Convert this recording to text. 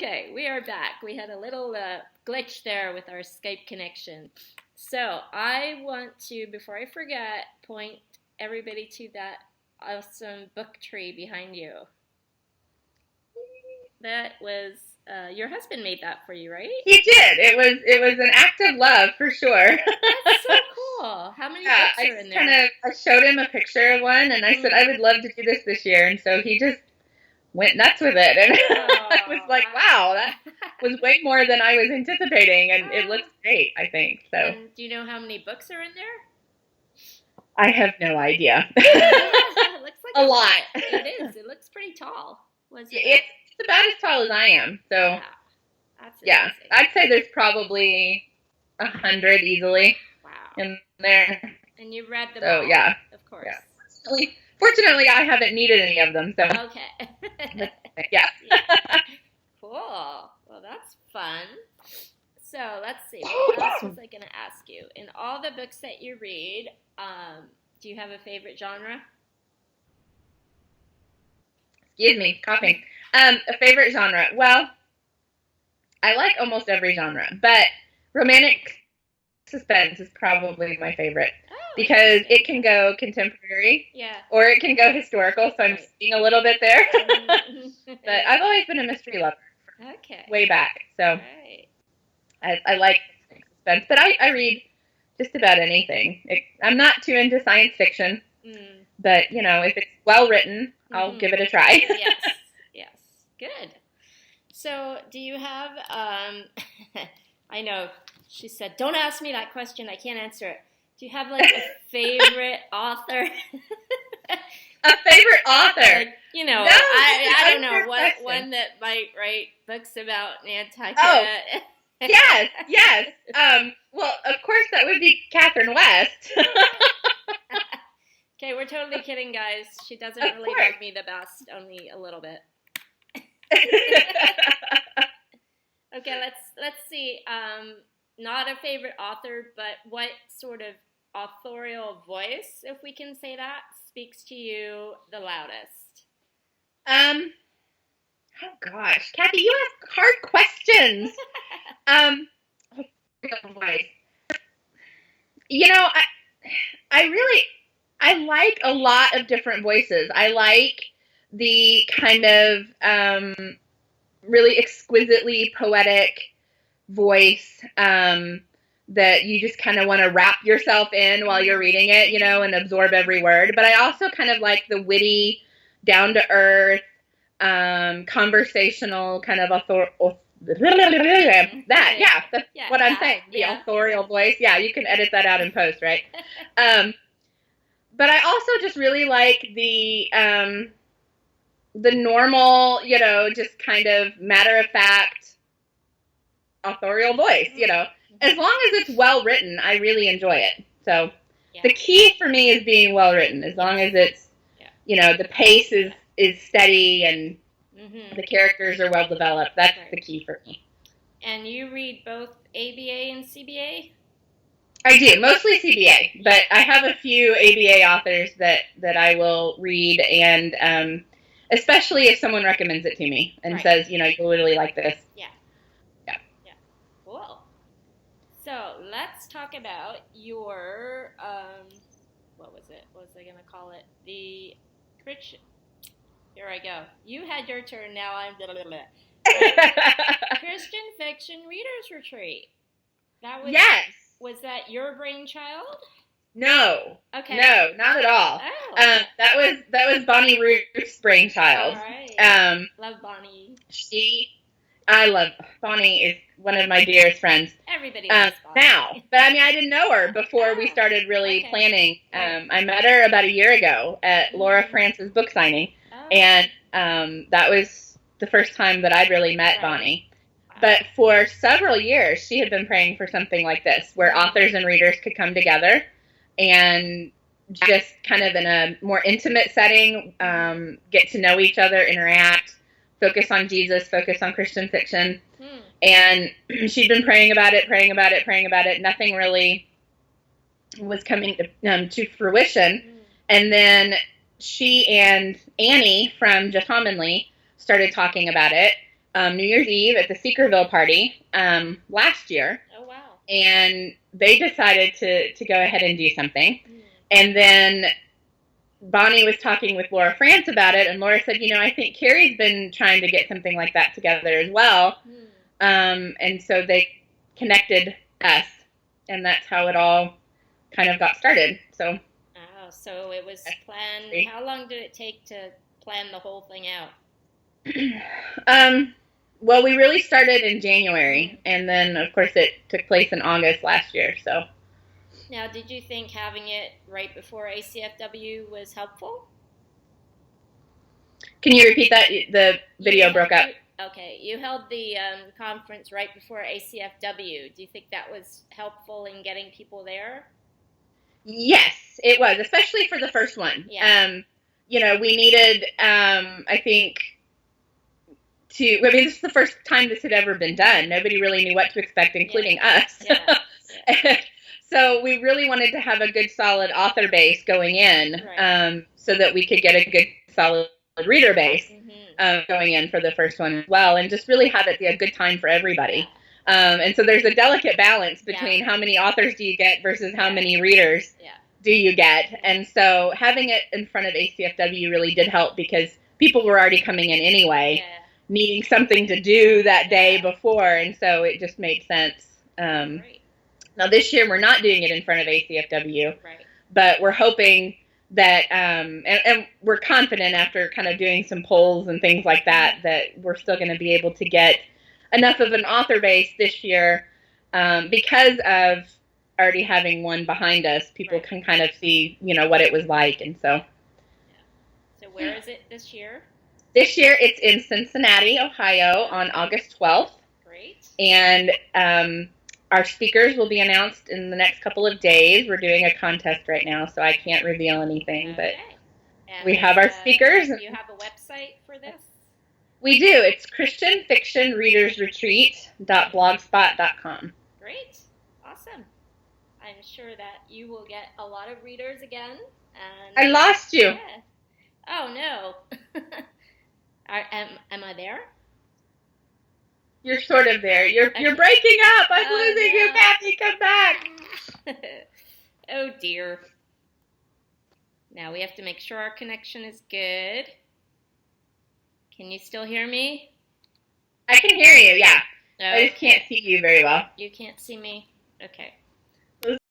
Okay, we are back. We had a little glitch there with our Skype connection. So I want to, before I forget, point everybody to that awesome book tree behind you. That was your husband made that for you, right? He did. It was an act of love for sure. That's so cool. How many books are in there? I showed him a picture of one, and I said I would love to do this year, and so he just went nuts with it, and I was like, wow, that was way more than I was anticipating, and it looks great, I think. So. And do you know how many books are in there? I have no idea. It looks like a lot. It is. It looks pretty tall. It's about as tall as I am. So yeah, I'd say there's probably 100 easily. Wow. In there. And you read them all. Yeah, of course. Yeah. Fortunately, I haven't needed any of them. So. Okay. Yeah. Cool. Well, that's fun. So let's see. What else was I going to ask you? In all the books that you read, do you have a favorite genre? Excuse me, coughing. A favorite genre. Well, I like almost every genre, but romantic suspense is probably my favorite because it can go contemporary, or it can go historical. So I'm seeing a little bit there. But I've always been a mystery lover. Okay. Way back, so I like suspense, but I read just about anything. I'm not too into science fiction, but if it's well written, I'll give it a try. Yes, good. So, do you have? I know she said, "Don't ask me that question. I can't answer it." Do you have like a favorite author? A favorite author? Like, I don't know what one that might write books about Nantucket. Oh, yes. Well, of course, that would be Catherine West. Okay, we're totally kidding, guys. She doesn't really love me the best, only a little bit. Okay, let's see. Not a favorite author, but what sort of authorial voice, if we can say that, speaks to you the loudest? Oh gosh, Kathy, you ask hard questions. I like a lot of different voices. I like the kind of really exquisitely poetic voice that you just kind of want to wrap yourself in while you're reading it, and absorb every word. But I also kind of like the witty, down-to-earth, conversational kind of what I'm saying, the authorial voice. Yeah, you can edit that out in post, right? But I also just really like the normal, just kind of matter-of-fact authorial voice, As long as it's well written, I really enjoy it. So the key for me is being well written. As long as it's, the pace is steady and the characters are well developed. That's the key for me. And you read both ABA and CBA? I do, mostly CBA, but I have a few ABA authors that I will read, and especially if someone recommends it to me and says, you'll really like this. Yeah. Cool. So let's talk about your, what was it? What was I going to call it? The Christian. Here I go. You had your turn. Now I'm Christian Fiction Readers Retreat. That was yes. Was that your brainchild? No. Okay. No, not at all. Oh. That was Bonnie Root's brainchild. All right. Love Bonnie. I love Bonnie. Is one of my dearest friends. Everybody loves Bonnie. Now, but I didn't know her before we started really planning. I met her about a year ago at Laura France's book signing, and that was the first time that I'd really met Bonnie. But for several years, she had been praying for something like this, where authors and readers could come together and just kind of in a more intimate setting, get to know each other, interact, focus on Jesus, focus on Christian fiction. And she'd been praying about it. Nothing really was coming to fruition. And then she and Annie from Just Commonly started talking about it. New Year's Eve at the Seekerville party last year. Oh, wow. And they decided to go ahead and do something. And then Bonnie was talking with Laura France about it, and Laura said, I think Carrie's been trying to get something like that together as well. And so they connected us, and that's how it all kind of got started. So it was planned. How long did it take to plan the whole thing out? Well, we really started in January, and then, of course, it took place in August last year. So. Now, did you think having it right before ACFW was helpful? Can you repeat that? The video broke up. Okay, you held the conference right before ACFW. Do you think that was helpful in getting people there? Yes, it was, especially for the first one. Yeah. We needed, I think, this is the first time this had ever been done. Nobody really knew what to expect, including us. Yeah. So we really wanted to have a good, solid author base going in, so that we could get a good, solid reader base going in for the first one as well, and just really have it be a good time for everybody. And so there's a delicate balance between how many authors do you get versus how many readers do you get. And so having it in front of ACFW really did help, because people were already coming in anyway, needing something to do that day before, and so it just made sense. Now, this year, we're not doing it in front of ACFW, but we're hoping that, and we're confident after kind of doing some polls and things like that, that we're still going to be able to get enough of an author base this year, because of already having one behind us. People can kind of see, what it was like, and so. So where is it this year? This year, it's in Cincinnati, Ohio, on August 12th. Great. And our speakers will be announced in the next couple of days. We're doing a contest right now, so I can't reveal anything, but we have our speakers. Do you have a website for this? We do. It's christianfictionreadersretreat.blogspot.com. Great. Awesome. I'm sure that you will get a lot of readers again. And I lost you. Yeah. Oh, no. Am I there? You're sort of there. You're breaking up. I'm losing you, Kathy. Come back. Oh, dear. Now we have to make sure our connection is good. Can you still hear me? I can hear you, yeah. Oh, I just can't see you very well. You can't see me? Okay.